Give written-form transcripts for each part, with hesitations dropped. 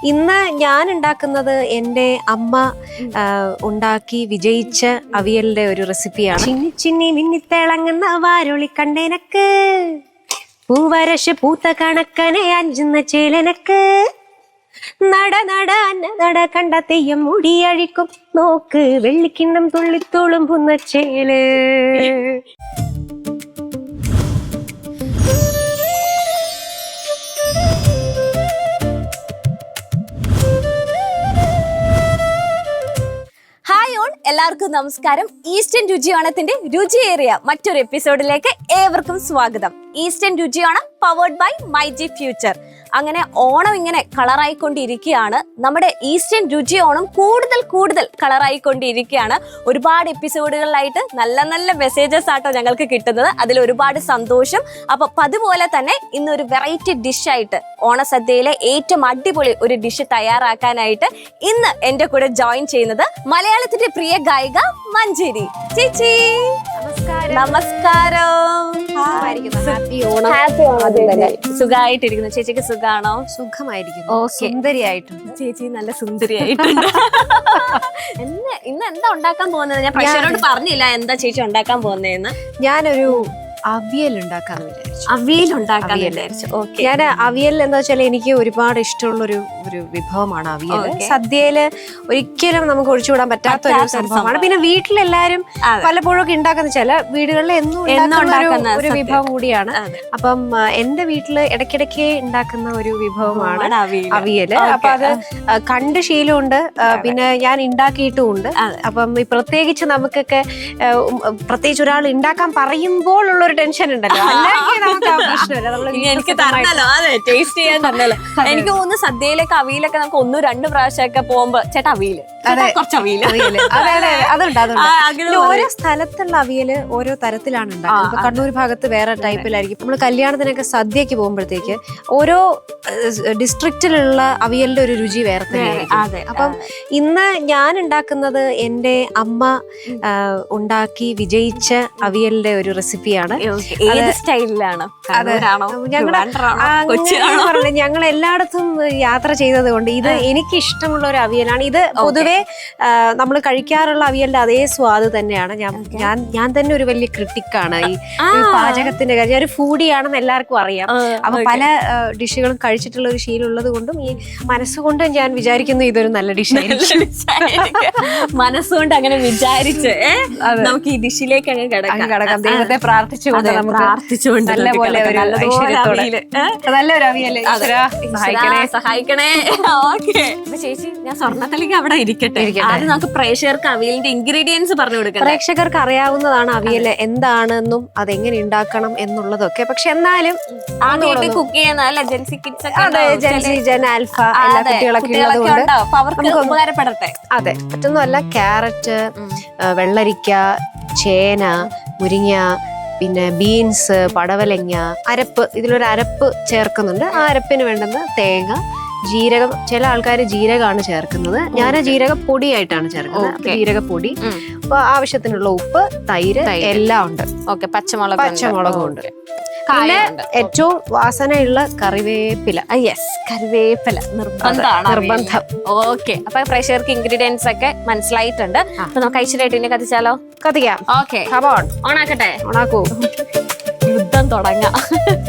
ഇന്ന് ഞാൻ ഉണ്ടാക്കുന്നത് എൻ്റെ അമ്മ ഉണ്ടാക്കി വിജയിച്ച അവിയലിന്റെ ഒരു റെസിപ്പിയാണ്. ചിന്നി ചിന്നി മിന്നിത്തിളങ്ങുന്ന വാരുളി കണ്ടേനക്ക്, പൂവരശ് പൂത്ത കണക്കനെ അഞ്ചുന്ന ചേലനക്ക്, നട നട അന്ന നട കണ്ട തെയ്യം മുടിയഴിക്കും നോക്ക്, വെള്ളിക്കിണ്ണം തുള്ളിത്തോളും പുന്നച്ചേല്. എല്ലാവർക്കും നമസ്കാരം. ഈസ്റ്റേൺ രുചിയോണത്തിന്റെ രുചിയേറിയ മറ്റൊരു എപ്പിസോഡിലേക്ക് ഏവർക്കും സ്വാഗതം. Eastern Ruchiyonam powered by myG Future. അങ്ങനെ ഓണം ഇങ്ങനെ കളറായിക്കൊണ്ടിരിക്കുകയാണ്. നമ്മുടെ ഈസ്റ്റേൺ രുചിയോണം കൂടുതൽ കളറായിക്കൊണ്ടിരിക്കുകയാണ്. ഒരുപാട് എപ്പിസോഡുകളിലായിട്ട് നല്ല നല്ല മെസ്സേജസ് ആട്ടോ ഞങ്ങൾക്ക് കിട്ടുന്നത്. അതിൽ ഒരുപാട് സന്തോഷം. അപ്പൊ അതുപോലെ തന്നെ ഇന്നൊരു വെറൈറ്റി ഡിഷായിട്ട് ഓണസദ്യയിലെ ഏറ്റവും അടിപൊളി ഒരു ഡിഷ് തയ്യാറാക്കാനായിട്ട് ഇന്ന് എന്റെ കൂടെ ജോയിൻ ചെയ്യുന്നത് മലയാളത്തിന്റെ പ്രിയ ഗായിക മഞ്ജരി ചേച്ചി. നമസ്കാരം. സുഖമായിട്ടിരിക്കുന്നു. ചേച്ചിക്ക് സുഖാണോ? സുഖമായിരിക്കുന്നു. സുന്ദരിയായിട്ടുണ്ട് ചേച്ചി, നല്ല സുന്ദരിയായിട്ടുണ്ട്. ഇന്ന് എന്താ ഉണ്ടാക്കാൻ പോകുന്നത്? ഞാൻ പ്രേക്ഷകരോട് പറഞ്ഞില്ല എന്താ ചേച്ചി ഉണ്ടാക്കാൻ പോകുന്നതെന്ന്. ഞാനൊരു അവിയൽ ഉണ്ടാക്കാന്ന് വിചാരിച്ചു. ഞാൻ അവിയൽ എന്താ വെച്ചാൽ എനിക്ക് ഒരുപാട് ഇഷ്ടമുള്ള ഒരു വിഭവമാണ് അവിയൽ. സദ്യയില് ഒരിക്കലും നമുക്ക് ഒഴിച്ചുവിടാൻ പറ്റാത്ത ഒരു സംഭവമാണ്. പിന്നെ വീട്ടിലെല്ലാരും പലപ്പോഴും ഒക്കെ ഉണ്ടാക്കുന്ന, ചില വീടുകളിൽ എന്നും ഉണ്ടാക്കുന്ന ഒരു വിഭവം കൂടിയാണ്. അപ്പം എന്റെ വീട്ടില് ഇടയ്ക്കിടയ്ക്ക് ഉണ്ടാക്കുന്ന ഒരു വിഭവമാണ് അവിയല്. അപ്പൊ അത് കണ്ട് ശീലമുണ്ട്, പിന്നെ ഞാൻ ഉണ്ടാക്കിയിട്ടുമുണ്ട്. അപ്പം പ്രത്യേകിച്ച് നമുക്കൊക്കെ പ്രത്യേകിച്ച് ഒരാൾ ഉണ്ടാക്കാൻ പറയുമ്പോൾ ഉള്ള ഒരു ടെൻഷൻ ഉണ്ടല്ലോ, എനിക്ക് തന്നല്ലോ, അതെ, ടേസ്റ്റ് ചെയ്യാൻ തന്നല്ലോ. എനിക്ക് തോന്നുന്നു സദ്യയിലേക്ക് അവിയലൊക്കെ നമുക്ക് 1-2 പ്രാവശ്യമൊക്കെ പോകുമ്പോ ചേട്ടാ അവിയല്, കുറച്ച് അവിയല്, അതുണ്ട്. ഓരോ സ്ഥലത്തുള്ള അവിയല് ഓരോ തരത്തിലാണ് ഉണ്ടാക്കുന്നത്. ഇപ്പൊ കണ്ണൂർ ഭാഗത്ത് വേറെ ടൈപ്പിലായിരിക്കും. നമ്മള് കല്യാണത്തിനൊക്കെ സദ്യക്ക് പോകുമ്പോഴത്തേക്ക് ഓരോ ഡിസ്ട്രിക്റ്റിലുള്ള അവിയലിന്റെ ഒരു രുചി വേറെ തന്നെയായിരിക്കും. അപ്പം ഇന്ന് ഞാൻ ഉണ്ടാക്കുന്നത് എൻ്റെ അമ്മ ഉണ്ടാക്കി വിജയിച്ച അവിയലിന്റെ ഒരു റെസിപ്പിയാണ്. ഏത് സ്റ്റൈലിലാണ്? ഞങ്ങൾ എല്ലായിടത്തും യാത്ര ചെയ്തത് കൊണ്ട് ഇത് എനിക്ക് ഇഷ്ടമുള്ള ഒരു അവിയലാണ്. ഇത് പൊതുവെ നമ്മൾ കഴിക്കാറുള്ള അവിയലിന്റെ അതേ സ്വാദ് തന്നെയാണ്. ഞാൻ തന്നെ ഒരു വലിയ ക്രിട്ടിക്കാണ് ഈ പാചകത്തിന്റെ കാര്യം. ഞാൻ ഒരു ഫൂഡിയാണെന്ന് എല്ലാവർക്കും അറിയാം. അപ്പൊ പല ഡിഷുകളും കഴിച്ചിട്ടുള്ള ഒരു ശീലം ഉള്ളത് കൊണ്ടും ഈ മനസ്സുകൊണ്ട് ഞാൻ വിചാരിക്കുന്നു ഇതൊരു നല്ല ഡിഷായിരിക്കും. മനസ്സുകൊണ്ട് അങ്ങനെ വിചാരിച്ച് നമുക്ക് ഈ ഡിഷിലേക്ക് അങ്ങ് കിടക്കാം. ദൈവത്തെ പ്രാർത്ഥിച്ചുകൊണ്ട് നല്ലൊരു അവിയല് സഹായിക്കണേ. ഓക്കെ, ചേച്ചി ഞാൻ സ്വർണ്ണത്തലേക്ക് അവിടെ ഇരിക്കട്ടെ. അത് നമുക്ക് പ്രേക്ഷകർക്ക് അവിയലിന്റെ ഇൻഗ്രീഡിയൻസ് പറഞ്ഞു കൊടുക്കാം. പ്രേക്ഷകർക്ക് അറിയാവുന്നതാണ് അവിയല് എന്താണെന്നും അതെങ്ങനെ ഉണ്ടാക്കണം എന്നുള്ളതൊക്കെ. പക്ഷെ എന്നാലും കുക്ക് ചെയ്യുന്ന Gen Z kids, Gen Z, Gen, alpha എല്ലാ കുട്ടികളൊക്കെ ഉള്ളതുകൊണ്ട് അവർക്ക് ഉപകാരപ്പെടട്ടെ. അതെ, മറ്റൊന്നുമല്ല, ക്യാരറ്റ്, വെള്ളരിക്ക, ചേന, മുരിങ്ങ, പിന്നെ ബീൻസ്, പടവലങ്ങ, അരപ്പ്, ഇതിലൊരു അരപ്പ് ചേർക്കുന്നുണ്ട്. ആ അരപ്പിന് വേണ്ടുന്ന തേങ്ങ, ജീരകം. ചില ആൾക്കാർ ജീരകമാണ് ചേർക്കുന്നത്, ഞാൻ ജീരക പൊടിയായിട്ടാണ് ചേർക്കുന്നത്. ജീരകപ്പൊടി, ആവശ്യത്തിനുള്ള ഉപ്പ്, തൈര് എല്ലാം ഉണ്ട്. ഓക്കെ, പച്ചമുളകും ഉണ്ട്. പിന്നെ ഏറ്റവും വാസനയുള്ള കറിവേപ്പില. കറിവേപ്പില നിർബന്ധം. ഓക്കെ, അപ്പൊ പ്രേക്ഷകർക്ക് ഇൻഗ്രീഡിയൻസ് ഒക്കെ മനസ്സിലായിട്ടുണ്ട്. അപ്പൊ നമുക്ക് ഐശ്വര്യമായിട്ട് കത്തിച്ചാലോ? കത്തിക്കാം. ഓക്കെ, ഓണാക്കട്ടെ. ഓണാക്കൂ, യുദ്ധം തുടങ്ങാം.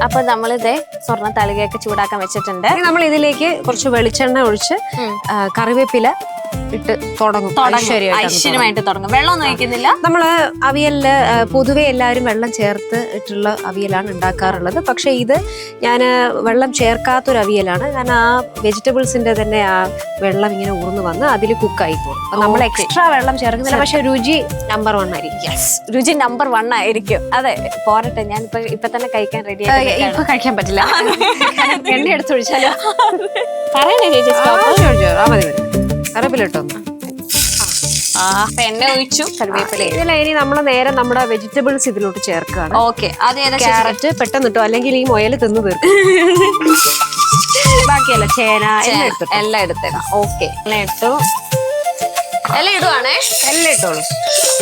അപ്പൊ നമ്മളിതേ സ്വർണ്ണ തളികയൊക്കെ ചൂടാക്കാൻ വെച്ചിട്ടുണ്ട്. നമ്മൾ ഇതിലേക്ക് കുറച്ച് വെളിച്ചെണ്ണ ഒഴിച്ച് കറിവേപ്പില ഇട്ട് തുടങ്ങും. ഐശ്വര്യമായിട്ട് തുടങ്ങും. വെള്ളം ഒഴിക്കുന്നില്ല. നമ്മള് അവിയലില് പൊതുവെ എല്ലാവരും വെള്ളം ചേർത്ത് ഇട്ടുള്ള അവിയലാണ് ഉണ്ടാക്കാറുള്ളത്. പക്ഷെ ഇത് ഞാൻ വെള്ളം ചേർക്കാത്തൊരു അവിയലാണ്. കാരണം ആ വെജിറ്റബിൾസിന്റെ തന്നെ ആ വെള്ളം ഇങ്ങനെ ഊർന്നു വന്ന് അതിൽ കുക്കായി പോകും. നമ്മൾ എക്സ്ട്രാ വെള്ളം ചേർക്കുന്നില്ല. പക്ഷെ രുചി നമ്പർ 1 ആയിരിക്കും. രുചി നമ്പർ 1 ആയിരിക്കും. അതെ, പോരട്ടെ. ഞാൻ ഇപ്പൊ തന്നെ കഴിക്കാൻ റെഡി. ഇപ്പൊ കഴിക്കാൻ പറ്റില്ല. എണ്ണ എടുത്തൊഴിച്ചാലോ? പറയണേ ചേച്ചി. കറിവേപ്പില ഇട്ടോ. എണ്ണ ഒഴിച്ചു, കറിവേപ്പില. ഇതില ഇനി നമ്മൾ നേരെ നമ്മുടെ വെജിറ്റബിൾസ് ഇതിലോട്ട് ചേർക്കുകയാണ്. ഓക്കെ, ക്യാരറ്റ് പെട്ടെന്ന് ഇട്ടോ, അല്ലെങ്കിൽ ഈ മുയൽ തിന്നു തീർക്കും. ബാക്കിയല്ല, ചേന എല്ലാം എടുത്തേക്കാം. ഓക്കെ, എല്ലാം ഇട്ടു. എല്ലാം ഇടുവാണേ. എല്ലാം ഇട്ടോളൂ.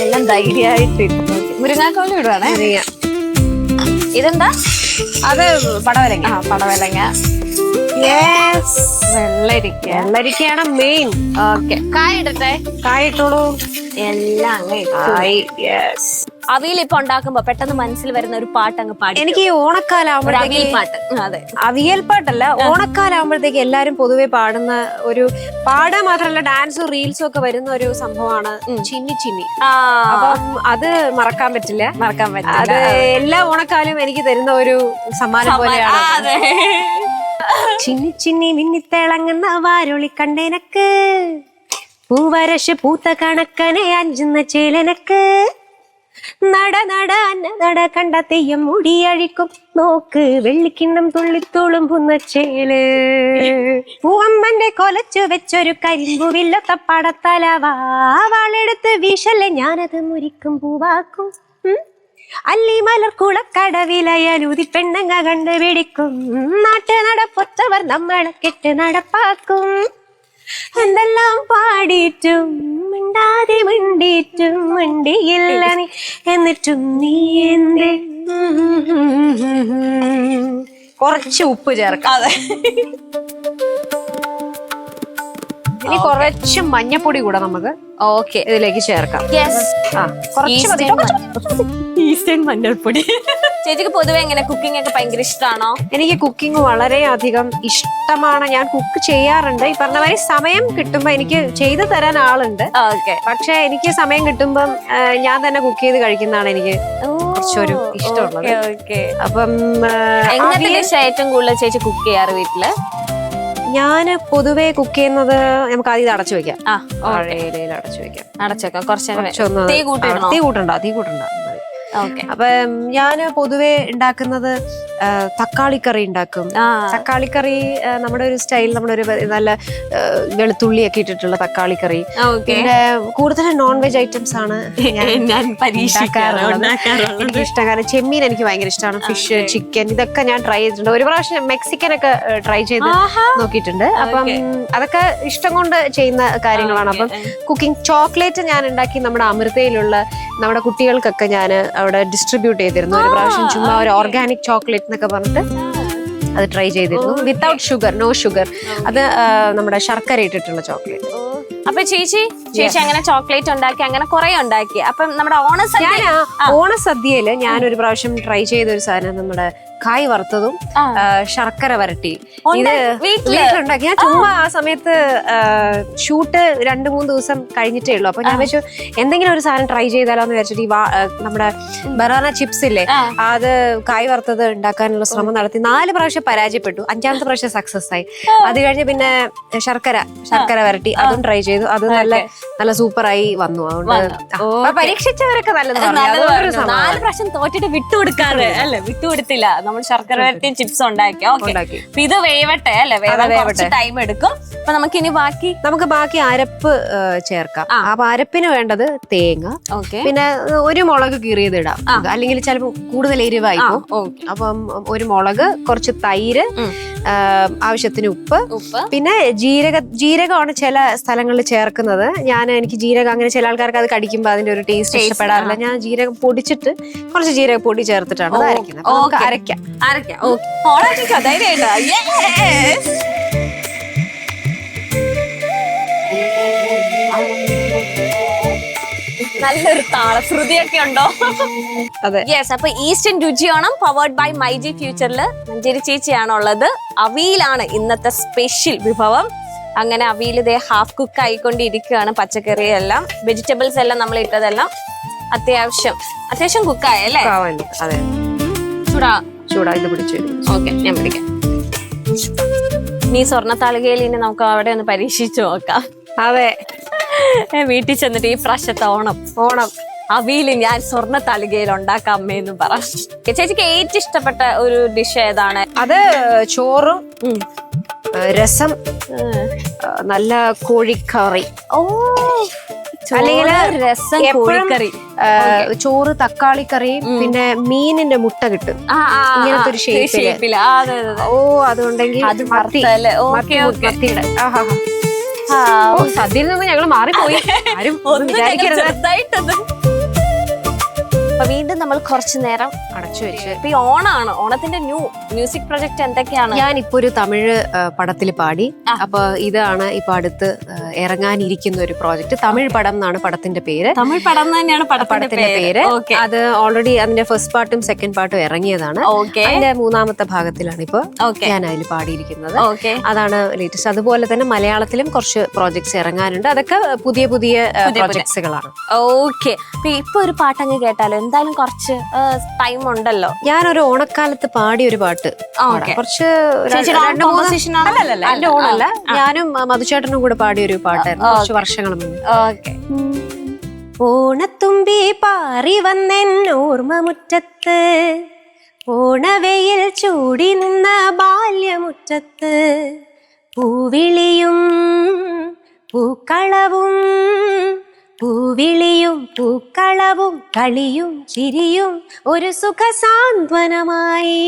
എല്ലാം ധൈര്യമായിട്ട് ഇട്ടു. മുരിങ്ങാക്കോലും ഇടുവാണേ. ഇതെന്താ? അത് പടവലങ്ങ. പടവലങ്ങ. യെസ്, വെള്ളരിക്കയാണ് മെയിൻ. ഓക്കെ, കായിടട്ടെ. കായിട്ടോളൂ. എല്ലാം അവിയൽ ഇപ്പൊ ഉണ്ടാക്കുമ്പോ പെട്ടെന്ന് മനസ്സിൽ വരുന്ന ഒരു പാട്ട് അങ്ങ് പാടി. എനിക്ക് ഈ ഓണക്കാലാവുമ്പോഴത്തേക്ക് പാട്ട്, അതെ, അവിയൽ പാട്ടല്ല, ഓണക്കാലാവുമ്പോഴത്തേക്ക് എല്ലാരും പൊതുവെ പാടുന്ന ഒരു പാടാൻ മാത്രമല്ല ഡാൻസും റീൽസും ഒക്കെ വരുന്ന ഒരു സംഭവമാണ് ചിന്നി ചിന്നി. അപ്പം അത് മറക്കാൻ പറ്റില്ല. അത് എല്ലാ ഓണക്കാലവും എനിക്ക് തരുന്ന ഒരു സമ്മാനം പോലെയാണ്. ചിന്നി ചിന്നി മിന്നിത്തിളങ്ങുന്ന വാരൊളി കണ്ടേനക്ക്, പൂവരശ് പൂത്ത കണക്കനെ അഞ്ചുന്ന ചേലനക്ക്, നട നട നട കണ്ട തെയ്യം മുടിയഴിക്കും നോക്ക്, വെള്ളിക്കിണ്ണം തുള്ളിത്തോളും പുന്നച്ചേല്, പൂവമ്പന്റെ കൊലച്ചു വെച്ചൊരു കരിമ്പുവില്ലൊത്ത പടത്തലവാ, വാളെടുത്ത് വീശല്ലേ ഞാനത് മുരിക്കും പൂവാക്കും, അല്ലി മലർക്കുളക്കടവിലയലുതി പെണ്ണങ്ങ കണ്ടുപിടിക്കും, നാട്ടു നടപ്പൊത്തവർ നമ്മളെ കെട്ട് നടപ്പാക്കും, എന്തെല്ലാം പാടിയിട്ടും മിണ്ടാതെ മിണ്ടിയിട്ടും മിണ്ടിയില്ല നീ, എന്നിട്ടും നീ എന്തേ. കുറച്ച് ഉപ്പ് ചേർക്കാം. ഇനി കുറച്ച് മഞ്ഞപ്പൊടി കൂടെ നമുക്ക് ഓക്കെ ഇതിലേക്ക് ചേർക്കാം. ഈസ്റ്റേൺ മഞ്ഞൾപ്പൊടി. ചേച്ചിക്ക് പൊതുവെ എങ്ങനെ കുക്കിംഗ് ഒക്കെ ഭയങ്കര ഇഷ്ടമാണോ? എനിക്ക് കുക്കിംഗ് വളരെ അധികം ഇഷ്ടമാണ്. ഞാൻ കുക്ക് ചെയ്യാറുണ്ട്. ഈ പറഞ്ഞ മാതിരി സമയം കിട്ടുമ്പോ എനിക്ക് ചെയ്തു തരാൻ ആളുണ്ട്. പക്ഷെ എനിക്ക് സമയം കിട്ടുമ്പം ഞാൻ തന്നെ കുക്ക് ചെയ്ത് കഴിക്കുന്നതാണ് എനിക്ക് കുറച്ചൊരു ഇഷ്ടമുള്ളത്. അപ്പം ഏറ്റവും കൂടുതൽ ചേച്ചി കുക്ക് ചെയ്യാറ് വീട്ടില്? ഞാന് പൊതുവെ കുക്ക് ചെയ്യുന്നത് നമുക്ക് ആദ്യം അടച്ചു വെക്കാം. അടച്ചു വെക്കാം. കുറച്ചൊന്ന് തീ കൂട്ടണ്ട. അപ്പൊ ഞാന് പൊതുവെ ഉണ്ടാക്കുന്നത് തക്കാളിക്കറി ഉണ്ടാക്കും. തക്കാളിക്കറി നമ്മുടെ ഒരു സ്റ്റൈൽ, നമ്മുടെ ഒരു നല്ല വെളുത്തുള്ളിയൊക്കെ ഇട്ടിട്ടുള്ള തക്കാളിക്കറി. പിന്നെ കൂടുതലും നോൺ വെജ് ഐറ്റംസ് ആണ് ഞാൻ പരീക്ഷിക്കാറുള്ളത്. എനിക്ക് ഇഷ്ടം, കാരണം ചെമ്മീൻ എനിക്ക് ഭയങ്കര ഇഷ്ടമാണ്. ഫിഷ്, ചിക്കൻ, ഇതൊക്കെ ഞാൻ ട്രൈ ചെയ്തിട്ടുണ്ട്. ഒരു പ്രാവശ്യം മെക്സിക്കൻ ഒക്കെ ട്രൈ ചെയ്ത് നോക്കിയിട്ടുണ്ട്. അപ്പം അതൊക്കെ ഇഷ്ടം കൊണ്ട് ചെയ്യുന്ന കാര്യങ്ങളാണ്. അപ്പം കുക്കിംഗ്, ചോക്ലേറ്റ് ഞാൻ ഉണ്ടാക്കി നമ്മുടെ അമൃതയിലുള്ള നമ്മുടെ കുട്ടികൾക്കൊക്കെ ഞാൻ അവിടെ ഡിസ്ട്രിബ്യൂട്ട് ചെയ്തിരുന്നു ഒരു പ്രാവശ്യം. ചുമ്മാ ഒരു ഓർഗാനിക് ചോക്ലേറ്റ് എന്നൊക്കെ പറഞ്ഞിട്ട് അത് ട്രൈ ചെയ്തിരുന്നു. Without sugar, no sugar. അത് നമ്മുടെ ശർക്കര ഇട്ടിട്ടുള്ള ചോക്ലേറ്റ്. അപ്പൊ ചേച്ചി അങ്ങനെ ചോക്ലേറ്റ് ഉണ്ടാക്കി, അങ്ങനെ കുറെ ഉണ്ടാക്കി. അപ്പം നമ്മുടെ ഓണസദ്യയില് ഞാൻ ഒരു പ്രാവശ്യം ട്രൈ ചെയ്ത ഒരു സാധനം നമ്മുടെ കായ് വറുത്തതും ശർക്കര വരട്ടി. ഇത് വീട്ടിലുണ്ടാക്കി. ഞാൻ ചുമ്മാ ആ സമയത്ത് ഷൂട്ട് 2-3 ദിവസം കഴിഞ്ഞിട്ടേ ഉള്ളൂ. അപ്പൊ ഞാൻ വെച്ചു എന്തെങ്കിലും ഒരു സാധനം ട്രൈ ചെയ്താലോന്ന് വിചാരിച്ചിട്ട് ഈ നമ്മുടെ ബനാന ചിപ്സ് ഇല്ലേ, അത് കായ് വറുത്തത് ഉണ്ടാക്കാനുള്ള ശ്രമം നടത്തി. 4 പ്രാവശ്യം പരാജയപ്പെട്ടു. 5ാമത്തെ പ്രാവശ്യം സക്സസ് ആയി. അത് കഴിഞ്ഞ് പിന്നെ ശർക്കര വരട്ടി അതും ട്രൈ ചെയ്തു. അത് നല്ല സൂപ്പറായി വന്നു. അതുകൊണ്ട് പരീക്ഷിച്ചവരൊക്കെ നല്ലത്. 4 പ്രാവശ്യം തോറ്റിട്ട് വിട്ടുകൊടുക്കാതെ അല്ലെ, വിട്ടുകൊടുത്തില്ല. നമ്മൾ ശർക്കര വരട്ടി ചിപ്സ് ഉണ്ടാക്കി. ഇത് വേവട്ടെ അല്ലെ, വേവട്ടെ, ടൈം എടുക്കും. അപ്പൊ നമുക്ക് ബാക്കി അരപ്പ് ചേർക്കാം. അപ്പൊ അരപ്പിന് വേണ്ടത് തേങ്ങ, പിന്നെ ഒരു മുളക് കീറിയത് ഇടാം, അല്ലെങ്കിൽ ചിലപ്പോ കൂടുതൽ എരിവായി പോകും. അപ്പം ഒരു മുളക്, കുറച്ച് തൈര്, ആവശ്യത്തിന് ഉപ്പ്, പിന്നെ ജീരകമാണ് ചില സ്ഥലങ്ങളിൽ ചേർക്കുന്നത്. എനിക്ക് ജീരകം അങ്ങനെ ചില ആൾക്കാർക്ക് അത് കടിക്കുമ്പോൾ അതിന്റെ ഒരു ടേസ്റ്റ് ഇഷ്ടപ്പെടാറില്ല. ഞാൻ ജീരകം പൊടിച്ചിട്ട് കുറച്ച് ജീരക പൊടി ചേർത്തിട്ടാണ് അത് അരയ്ക്കുന്നത്. നമുക്ക് അരയ്ക്കാം. നല്ലൊരു താളശ്രുതിയൊക്കെ ഉണ്ടോ? അതെ. യെസ്. അപ്പൊ eastern Ruchiyonam powered by myG ഫ്യൂച്ചറിൽ മഞ്ചേരി ചേച്ചിയാണുള്ളത്. അവിയലാണ് ഇന്നത്തെ സ്പെഷ്യൽ വിഭവം. അങ്ങനെ അവിയൽ ഇതേ ഹാഫ് കുക്ക് ആയിക്കൊണ്ടിരിക്കുകയാണ്. പച്ചക്കറി എല്ലാം, വെജിറ്റബിൾസ് എല്ലാം നമ്മൾ ഇട്ടതെല്ലാം അത്യാവശ്യം കുക്കായല്ലേ? അതെ. ചൂടാ ഇത് പിടിച്ചു. ഓക്കെ, ഞാൻ പിടിക്കാം. നീ സ്വർണ്ണത്താളികയിൽ ഇനി നമുക്ക് അവിടെ ഒന്ന് പരീക്ഷിച്ചു നോക്കാം. അതെ, വീട്ടിൽ ചെന്നിട്ട് ഈ പ്രാവശ്യത്തെ ഓണം അവിയല് ഞാൻ സ്വർണ്ണത്താളികയിൽ ഉണ്ടാക്കാം അമ്മയെന്നും പറ. ചേച്ചിക്ക് ഏറ്റവും ഇഷ്ടപ്പെട്ട ഒരു ഡിഷ് ഏതാണ്? അത് ചോറും രസം, നല്ല കോഴിക്കറി. അല്ലെങ്കിൽ രസം, കോഴിക്കറി, ചോറ്, തക്കാളിക്കറിയും, പിന്നെ മീനിന്റെ മുട്ട കിട്ടും ഇങ്ങനത്തെ ഒരു ഷേപ്പില്. അതുണ്ടെങ്കിൽ സദ്യയിൽ നിന്ന് ഞങ്ങൾ മാറിപ്പോയി. ആരും വിചാരിക്കരുത്. അപ്പൊ വീണ്ടും നമ്മൾ കുറച്ചു നേരം അടച്ചു വെച്ച്. ഇപ്പൊ ഈ ഓണാണ്, ഓണത്തിന്റെ മ്യൂസിക് പ്രൊജക്ട് എന്തൊക്കെയാണ്? ഞാനിപ്പോ ഒരു തമിഴ് പടത്തിൽ പാടി. അപ്പൊ ഇതാണ് ഇപ്പൊ അടുത്ത് ഇറങ്ങാനിരിക്കുന്ന ഒരു പ്രോജക്ട്. തമിഴ് പടം എന്നാണ് പടത്തിന്റെ പേര്. തമിഴ് പടം തന്നെയാണ് പടത്തിന്റെ പേര്. അത് ഓൾറെഡി അതിന്റെ ഫസ്റ്റ് പാർട്ടും സെക്കൻഡ് പാർട്ടും ഇറങ്ങിയതാണ്. അതിന്റെ 3ാമത്തെ ഭാഗത്തിലാണ് ഇപ്പൊ ഞാൻ അതിൽ പാടിയിരിക്കുന്നത്. അതാണ് ലേറ്റസ്റ്റ്. അതുപോലെ തന്നെ മലയാളത്തിലും കുറച്ച് പ്രോജക്ട്സ് ഇറങ്ങാനുണ്ട്. അതൊക്കെ പുതിയ പുതിയ പ്രോജക്ട്സുകളാണ്. ഓക്കെ. ഇപ്പൊ ഒരു പാട്ടങ്ങ് കേട്ടാലോ? എന്തായാലും കുറച്ച് ടൈം ഉണ്ടല്ലോ. ഞാനൊരു ഓണക്കാലത്ത് പാടിയ ഒരു പാട്ട് കുറച്ച് എന്റെ ഓണല്ല, ഞാനും മധുചേട്ടനും കൂടെ പാടിയ ഒരു പാട്ടായിരുന്നു കുറച്ച് വർഷങ്ങൾ മുന്നേ. ഓണത്തുമ്പി പാറി വന്നെൻ ഓർമ്മമുറ്റത്ത്, ഓണവെയിൽ ചൂടി നിന്ന ബാല്യമുറ്റത്ത്, പൂവിളിയും പൂക്കളവും പൂവിളിയും പൂക്കളവും കളിയും ചിരിയും ഒരു സുഖസാന്ത്വനമായി.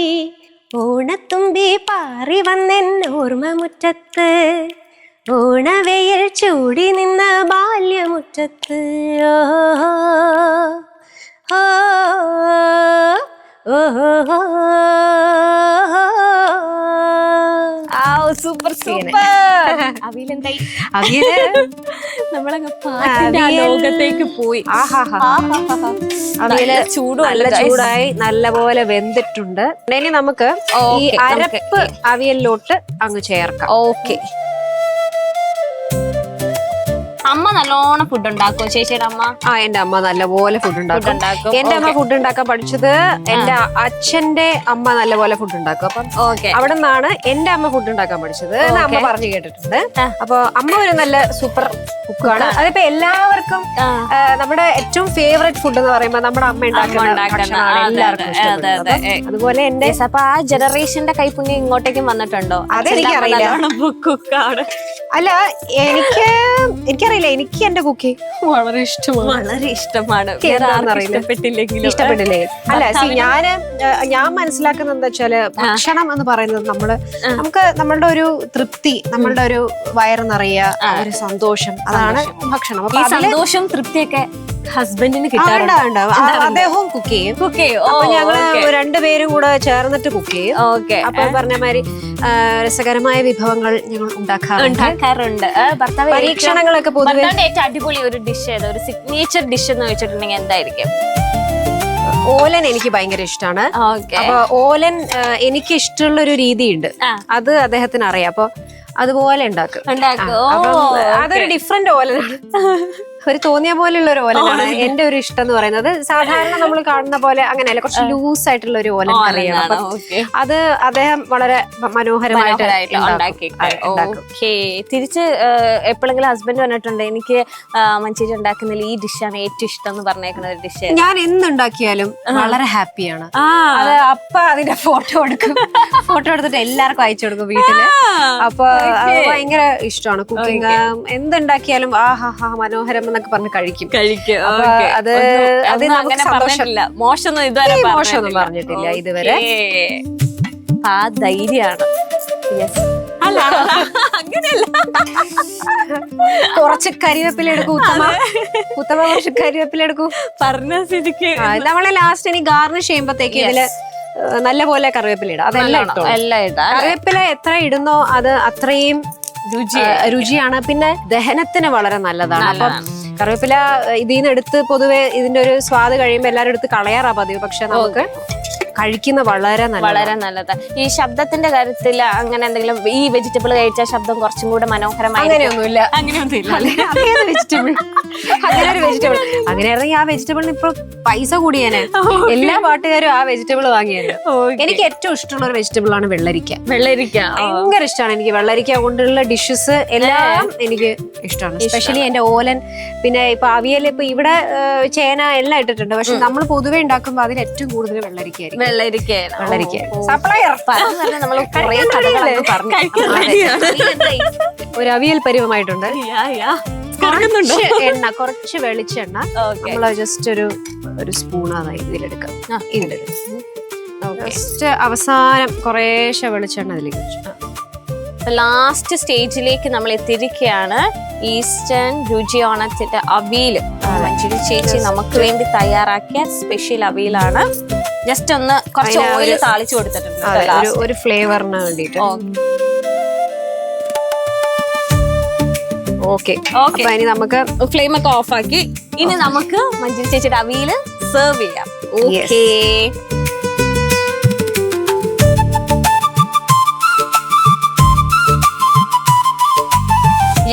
ഓണത്തുമ്പി പാറി വന്നെൻ ഓർമ്മമുറ്റത്ത്, ഓണവെയിൽ ചൂടി നിന്ന ബാല്യമുറ്റത്ത്. ഓ സൂപ്പർ സൂപ്പർ. അവിയലെന്തായി? അവിയല് നമ്മളങ്ങ് പാട്ടിന്റെ ലോകത്തേക്ക് പോയി. അവിയല് നല്ല ചൂടായി നല്ലപോലെ വെന്തിട്ടുണ്ട്. ഇനി നമുക്ക് ഈ അരപ്പ് അവിയലിലോട്ട് അങ്ങ് ചേർക്കാം. ഓക്കെ. അമ്മ നല്ലോണം ഫുഡ് ഉണ്ടാക്കുമോ ചേച്ചിയുടെ അമ്മ? എന്റെ അമ്മ നല്ലപോലെ ഫുഡ് ഉണ്ടാക്കും. എന്റെ അമ്മ ഫുഡ് ഉണ്ടാക്കാൻ പഠിച്ചത് എന്റെ അച്ഛന്റെ അമ്മ നല്ലപോലെ ഫുഡ് ഉണ്ടാക്കും. അപ്പം അവിടെ നിന്നാണ് എന്റെ അമ്മ ഫുഡ് ഉണ്ടാക്കാൻ പഠിച്ചത്. അമ്മ പറഞ്ഞു കേട്ടിട്ടുണ്ട്. അപ്പൊ അമ്മ ഒരു നല്ല സൂപ്പർ കുക്കാണ്. അതിപ്പോ എല്ലാവർക്കും നമ്മുടെ ഏറ്റവും ഫേവറേറ്റ് ഫുഡ് എന്ന് പറയുമ്പോ നമ്മുടെ അമ്മ ഉണ്ടാക്കുന്ന എല്ലാവർക്കും. അതുപോലെ എന്റെ അപ്പൊ ആ ജനറേഷന്റെ കൈപ്പുണ്യം ഇങ്ങോട്ടേക്കും വന്നിട്ടുണ്ടോ? അതെനിക്കറിയില്ല. കുക്കാണ് അല്ല, എനിക്കറിയില്ല. എനിക്ക് എന്റെ കുക്കിംഗ് വളരെ ഇഷ്ടമാണ്. ഇഷ്ടപ്പെട്ടില്ലേ? അല്ല, ഞാൻ മനസ്സിലാക്കുന്നത് എന്താ വെച്ചാല് ഭക്ഷണം എന്ന് പറയുന്നത് നമുക്ക് നമ്മളുടെ ഒരു തൃപ്തി, നമ്മളുടെ ഒരു വയറ് നിറയുക, ഒരു സന്തോഷം, അതാണ് ഭക്ഷണം. അപ്പൊ സന്തോഷം തൃപ്തിയൊക്കെ ഹസ്ബൻഡിന് കിട്ടാറുണ്ട്. അദ്ദേഹവും കുക്ക് ചെയ്യും. അപ്പൊ ഞങ്ങള് രണ്ടുപേരും കൂടെ ചേർന്നിട്ട് കുക്ക് ചെയ്യും. അപ്പൊ പറഞ്ഞ മാതിരി രസകരമായ വിഭവങ്ങൾ ഞങ്ങൾ ഉണ്ടാക്കാറുണ്ട്. പരീക്ഷണങ്ങളൊക്കെ പൊതുവെ ഏറ്റവും അടിപൊളി ഒരു ഡിഷ് ഏത്, ഒരു സിഗ്നേച്ചർ ഡിഷ് എന്ന് വെച്ചിട്ടുണ്ടെങ്കിൽ എന്തായിരിക്കും? ഓലൻ എനിക്ക് ഭയങ്കര ഇഷ്ടമാണ്. അപ്പൊ ഓലൻ എനിക്ക് ഇഷ്ടമുള്ള ഒരു രീതിയുണ്ട്, അത് അദ്ദേഹത്തിന് അറിയാം. അപ്പൊ അതുപോലെ ഉണ്ടാക്കും. അതൊരു ഡിഫറെന്റ് ഓലനാണ്, ഒരു തോന്നിയ പോലെയുള്ള ഒരു ഓലനാണ്. എന്റെ ഒരു ഇഷ്ടം എന്ന് പറയുന്നത് സാധാരണ നമ്മൾ കാണുന്ന പോലെ അങ്ങനെയല്ല, കുറച്ച് ലൂസ് ആയിട്ടുള്ള ഒരു ഓലൻ കറിയാണ്. അത് അദ്ദേഹം വളരെ മനോഹരമായിട്ട് തിരിച്ച് എപ്പോഴെങ്കിലും ഹസ്ബൻഡ് പറഞ്ഞിട്ടുണ്ട് എനിക്ക് മഞ്ചേരി ഉണ്ടാക്കുന്നതിൽ ഈ ഡിഷാണ് ഏറ്റവും ഇഷ്ടം എന്ന് പറഞ്ഞേക്കുന്ന ഒരു ഡിഷ്? ഞാൻ എന്തുണ്ടാക്കിയാലും വളരെ ഹാപ്പിയാണ്. അത് അപ്പ അതിന്റെ ഫോട്ടോ എടുത്തിട്ട് എല്ലാവർക്കും അയച്ചു കൊടുക്കും വീട്ടില്. അപ്പൊ ഭയങ്കര ഇഷ്ടമാണ് കുക്കിംഗ്. എന്തുണ്ടാക്കിയാലും മനോഹരം എന്നൊക്കെ പറഞ്ഞ് കഴിക്കും. അത് നമുക്ക് സന്തോഷമില്ല. മോശമൊന്നും പറഞ്ഞിട്ടില്ല ഇതുവരെ. ആ ധൈര്യാണ്. കുറച്ച് കരിവേപ്പില എടുക്കൂ ഉത്തമ, കുറച്ച് കരിവേപ്പില എടുക്കൂ പറഞ്ഞ സ്ഥിതിക്ക്. നമ്മളെ ലാസ്റ്റ് ഇനി ഗാർണിഷ് ചെയ്യുമ്പോഴത്തേക്ക് ഇതില് നല്ലപോലെ കറിവേപ്പില ഇടാം. അതെല്ലാം കറിവേപ്പില എത്ര ഇടുന്നോ അത് അത്രയും രുചിയാണ്. പിന്നെ ദഹനത്തിന് വളരെ നല്ലതാണ്. അപ്പം കറിവേപ്പില ഇതിൽ നിന്ന് എടുത്ത് പൊതുവെ ഇതിന്റെ ഒരു സ്വാദ് കഴിയുമ്പോൾ എല്ലാവരും എടുത്ത് കളയാറാ പതിവ്. പക്ഷെ നമുക്ക് കഴിക്കുന്ന വളരെ നല്ലതാ. ഈ ശബ്ദത്തിന്റെ കാര്യത്തിൽ അങ്ങനെ എന്തെങ്കിലും ഈ വെജിറ്റബിൾ കഴിച്ച ശബ്ദം കുറച്ചും കൂടെ മനോഹരമായി? അങ്ങനെയൊന്നുമില്ല. വെജിറ്റബിൾ അങ്ങനെ ഒരു വെജിറ്റബിൾ അങ്ങനെയാണെങ്കിൽ ആ വെജിറ്റബിളിന് ഇപ്പൊ പൈസ കൂടിയേനെ. എല്ലാ പാട്ടുകാരും ആ വെജിറ്റബിൾ വാങ്ങിയത്. എനിക്ക് ഏറ്റവും ഇഷ്ടമുള്ള ഒരു വെജിറ്റബിൾ ആണ് വെള്ളരിക്ക. ഭയങ്കര ഇഷ്ടമാണ് എനിക്ക്. വെള്ളരിക്ക കൊണ്ടുള്ള ഡിഷസ് എല്ലാം എനിക്ക് ഇഷ്ടമാണ്. എസ്പെഷ്യലി എന്റെ ഓലൻ, പിന്നെ ഇപ്പൊ അവിയൽ, ഇപ്പൊ ഇവിടെ ചേന എല്ലാം ഇട്ടിട്ടുണ്ട്. പക്ഷെ നമ്മൾ പൊതുവെ ഉണ്ടാക്കുമ്പോ അതിന് ഏറ്റവും കൂടുതൽ വെള്ളരിക്കായിരിക്കും. ഒരു അവിയൽ പരുവമായിട്ടുണ്ട്. കുറച്ച് വെളിച്ചെണ്ണ നമ്മൾ ജസ്റ്റ് ഒരു സ്പൂൺ അതായത് ഇതിലെടുക്കാം. ജസ്റ്റ് അവസാനം കുറേശ്ശെ വെളിച്ചെണ്ണ അതിലേക്ക് വെച്ചു. ലാസ്റ്റ് സ്റ്റേജിലേക്ക് നമ്മൾ എത്തിയിരിക്കുകയാണ്. ഈസ്റ്റേൺ രുചി ഓണത്തിന്റെ അവിയല് മഞ്ജരി ചേച്ചി നമുക്ക് വേണ്ടി തയ്യാറാക്കിയ സ്പെഷ്യൽ അവിയലാണ്. ജസ്റ്റ് ഒന്ന് കുറച്ച് ഓയിൽ താളിച്ചു കൊടുത്തിട്ടുണ്ട് ഒരു ഫ്ലേവറിന് വേണ്ടിട്ട്. ഓക്കെ, ഇനി നമുക്ക് ഫ്ലെയിം ഒക്കെ ഓഫ് ആക്കി ഇനി നമുക്ക് മഞ്ജരി ചേച്ചിയുടെ അവിയല് സെർവ് ചെയ്യാം. ഓക്കേ,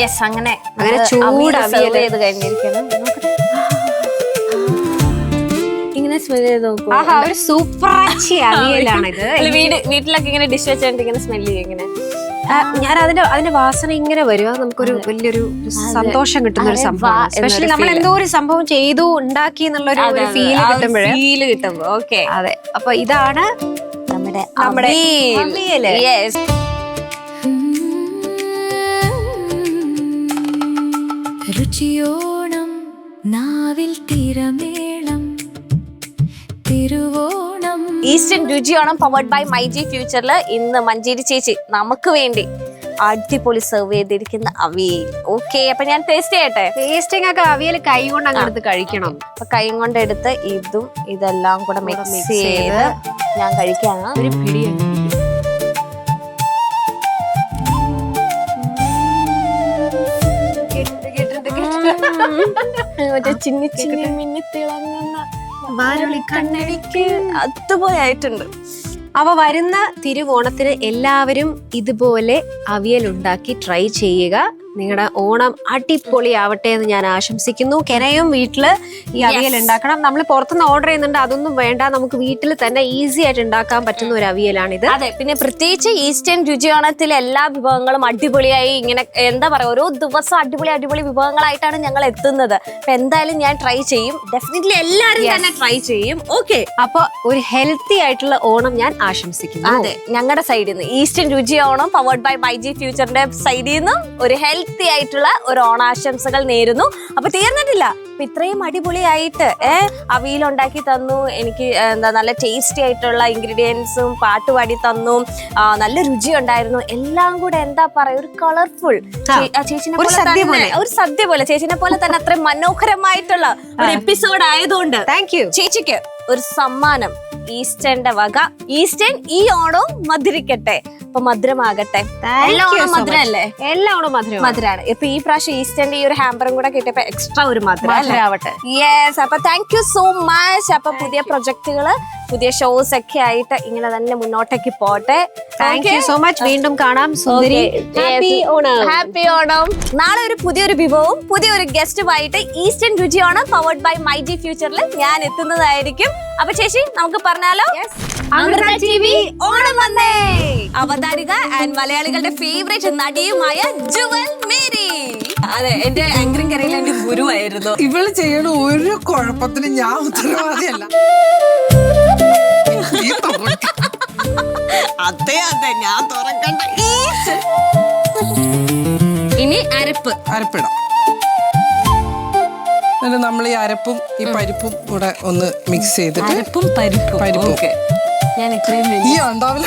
യെസ്, അങ്ങനെ ചൂട് സെർവ് ചെയ്ത് കഴിഞ്ഞിരിക്കണം. ഇങ്ങനെ സ്മെൽ ചെയ്ത് നോക്കൂ. ഒരു സൂപ്പർ അവിയലാണിത്. വീട്ടിലൊക്കെ ഇങ്ങനെ ഡിഷ് വെച്ചിട്ട് ഇങ്ങനെ സ്മെൽ ചെയ്യും. ഇങ്ങനെ ഞാൻ അതിന്റെ വാസന ഇങ്ങനെ വരും. അത് നമുക്കൊരു വലിയൊരു സന്തോഷം കിട്ടുന്ന ഒരു സംഭവം. സ്പെഷ്യലി നമ്മൾ എന്തോ ഒരു സംഭവം ചെയ്തു ഉണ്ടാക്കി എന്നുള്ള ഒരു ഫീല് കിട്ടുമ്പോ. ഓക്കെ, അതെ. അപ്പൊ ഇതാണ് നമ്മുടെ അവിയല്. യെസ്. രുചിയോണം നാവിൽ തിരമേളം Thiruvonam. Eastern Ruchiyonam powered by myG ഫ്യൂച്ചറിൽ ഇന്ന് മഞ്ജരി ചേച്ചി നമുക്ക് വേണ്ടി അടിപൊളി സെർവ് ചെയ്തിരിക്കുന്ന അവിയൽ. ഓക്കെ, അപ്പൊ ഞാൻ ടേസ്റ്റ് ചെയ്യട്ടെ. ടേസ്റ്റിംഗ് ഒക്കെ അവിയൽ കൈ കൊണ്ട് അങ്ങ് എടുത്ത് കഴിക്കണം. അപ്പൊ കൈ കൊണ്ട് എടുത്ത് ഇതെല്ലാം കൂടെ മിക്സ് ചെയ്ത് ഞാൻ കഴിക്കാണ്. ഒരു പിടിയാണ്. ചിന്നി ചിന്നി മിന്നി തിളങ്ങുന്ന കണ്ണടിക്ക് അതുപോലെ ആയിട്ടുണ്ട്. അവ വരുന്ന തിരുവോണത്തിന് എല്ലാവരും ഇതുപോലെ അവിയൽ ഉണ്ടാക്കി ട്രൈ ചെയ്യുക. നിങ്ങളുടെ ഓണം അടിപൊളിയാവട്ടെ എന്ന് ഞാൻ ആശംസിക്കുന്നു. കെനയും വീട്ടില് ഈ അവിയൽ ഉണ്ടാക്കണം. നമ്മൾ പുറത്തുനിന്ന് ഓർഡർ ചെയ്യുന്നുണ്ട്, അതൊന്നും വേണ്ട. നമുക്ക് വീട്ടിൽ തന്നെ ഈസി ആയിട്ട് ഉണ്ടാക്കാൻ പറ്റുന്ന ഒരു അവിയലാണിത്. അതെ, പിന്നെ പ്രത്യേകിച്ച് ഈസ്റ്റേൺ രുചിയോണത്തിലെ എല്ലാ വിഭവങ്ങളും അടിപൊളിയായി ഇങ്ങനെ എന്താ പറയാ, ഓരോ ദിവസം അടിപൊളി വിഭവങ്ങളായിട്ടാണ് ഞങ്ങൾ എത്തുന്നത്. അപ്പൊ എന്തായാലും ഞാൻ ട്രൈ ചെയ്യും. ഡെഫിനറ്റ്ലി എല്ലാവരും തന്നെ ട്രൈ ചെയ്യും. ഓക്കെ, അപ്പൊ ഒരു ഹെൽത്തി ആയിട്ടുള്ള ഓണം ഞാൻ ആശംസിക്കുന്നു. അതെ, ഞങ്ങളുടെ സൈഡിൽ നിന്ന് eastern Ruchiyonam powered by myG ഫ്യൂച്ചറിന്റെ സൈഡിൽ നിന്നും ഒരു ഹെൽത്തി ആയിട്ടുള്ള ഒരു ഓണാശംസകൾ നേരുന്നു. അപ്പൊ തീർന്നിട്ടില്ല. അപ്പൊ ഇത്രയും അടിപൊളിയായിട്ട് അവിയൽ ഉണ്ടാക്കി തന്നു. എനിക്ക് എന്താ നല്ല ടേസ്റ്റി ആയിട്ടുള്ള ഇൻഗ്രീഡിയൻസും പാട്ടുപാടി തന്നു. നല്ല രുചി ഉണ്ടായിരുന്നു. എല്ലാം കൂടെ എന്താ പറയാ, ഒരു കളർഫുൾ ചേച്ചിനെ പോലെ തന്നെ, ഒരു സദ്യ പോലെ ചേച്ചിനെ പോലെ തന്നെ അത്രയും മനോഹരമായിട്ടുള്ള ഒരു എപ്പിസോഡ് ആയതുകൊണ്ട് ചേച്ചിക്ക് ഒരു സമ്മാനം ഈസ്റ്റേന്റെ വക. ഈസ്റ്റേൺ ഈ ഓണവും മധുരിക്കട്ടെ. അപ്പൊ മധുരമാകട്ടെ. എല്ലാ ഓണം മധുരല്ലേ? എല്ലാ ഓണം മധുരാണ്. ഇപ്പൊ ഈ പ്രാവശ്യം ഈസ്റ്റേന്റെ ഈ ഒരു ഹാമ്പറും കൂടെ കിട്ടിയപ്പോ എക്സ്ട്രാ ഒരു മധുരമാവട്ടെ. യെസ്, അപ്പൊ താങ്ക് യു സോ മച്ച്. അപ്പൊ പുതിയ പ്രൊജക്ടുകള്, പുതിയ ഷോസ് ഒക്കെ ആയിട്ട് ഇങ്ങനെ തന്നെ മുന്നോട്ടേക്ക് പോട്ടെ. Thank you so much. വീണ്ടും കാണാം. സുന്ദരി, ഹാപ്പി ഓണം. ഹാപ്പി ഓണം. നാളെ ഒരു പുതിയൊരു വിഭവവും പുതിയൊരു ഗസ്റ്റുമായിട്ട് ഈസ്റ്റേൺ രുചി ഓണം പവർഡ് ബൈ മൈജി ഫ്യൂച്ചറിൽ ഞാൻ എത്തുന്നതായിരിക്കും. അപ്പൊ ചേച്ചി നമുക്ക് പറഞ്ഞാലോ? അമൃത TV ഓണം വന്നേ. അവതാരിക ആൻഡ് മലയാളികളുടെ ഫേവറേറ്റ് നടിയുമായ ജുവൽ മേരി. അതെ, എന്റെ ആങ്കറിംഗ് കരിയറിൽ എന്റെ ഗുരുവായിരുന്നു. ഇവള് ചെയ്യണ ഒരു കുഴപ്പത്തിന് ഞാൻ ഉത്തരവാദിയല്ല. അതെ അതെ, ഞാൻ തുറക്കണ്ട. ഇനി അരപ്പിടാം. എന്നിട്ട് നമ്മൾ ഈ അരപ്പും ഈ പരിപ്പും കൂടെ ഒന്ന് മിക്സ് ചെയ്തിട്ട് പരിപ്പും പരിപ്പും ഞാൻ ഇത്രയും ഈ ഉണ്ടാവില്ല.